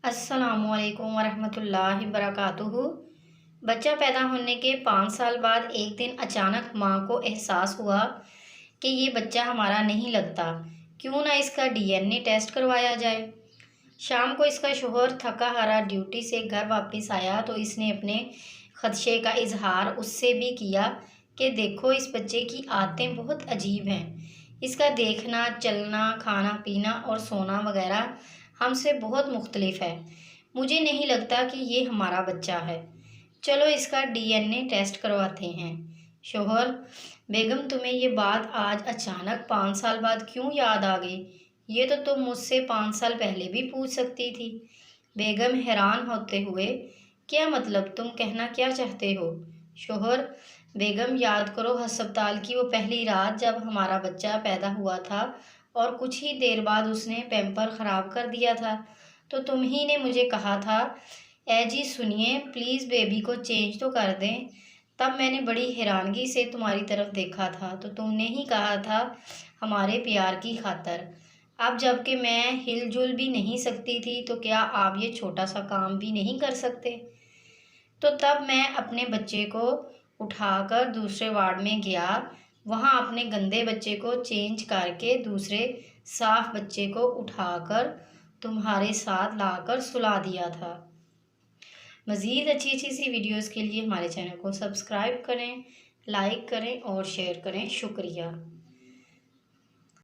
अस्सलामुअलैकुम वरहमतुल्लाहि वबरकातुहू। बच्चा पैदा होने के 5 साल बाद एक दिन अचानक माँ को एहसास हुआ कि ये बच्चा हमारा नहीं लगता, क्यों ना इसका डीएनए टेस्ट करवाया जाए। शाम को इसका शोहर थका हारा ड्यूटी से घर वापस आया तो इसने अपने खदशे का इजहार उससे भी किया कि देखो, इस बच्चे की आदतें बहुत अजीब हैं। इसका देखना, चलना, खाना पीना और सोना वगैरह हमसे बहुत मुख्तलिफ है। मुझे नहीं लगता कि ये हमारा बच्चा है। चलो इसका डीएनए टेस्ट करवाते हैं। शोहर: बेगम, तुम्हें ये बात आज अचानक 5 साल बाद क्यों याद आ गई? ये तो तुम मुझसे 5 साल पहले भी पूछ सकती थी। बेगम हैरान होते हुए: क्या मतलब, तुम कहना क्या चाहते हो? शोहर: बेगम, याद करो अस्पताल की वो पहली रात जब हमारा बच्चा पैदा हुआ था और कुछ ही देर बाद उसने पैम्पर ख़राब कर दिया था, तो तुम ही ने मुझे कहा था, ए जी सुनिए, प्लीज़ बेबी को चेंज तो कर दें। तब मैंने बड़ी हैरानगी से तुम्हारी तरफ देखा था तो तुमने ही कहा था, हमारे प्यार की खातर। अब जबकि मैं हिलजुल भी नहीं सकती थी तो क्या आप ये छोटा सा काम भी नहीं कर सकते? तो तब मैं अपने बच्चे को उठाकर दूसरे वार्ड में गया, वहाँ अपने गंदे बच्चे को चेंज करके दूसरे साफ बच्चे को उठाकर तुम्हारे साथ लाकर सुला दिया था। मज़ीद अच्छी अच्छी सी वीडियोज़ के लिए हमारे चैनल को सब्सक्राइब करें, लाइक करें और शेयर करें। शुक्रिया।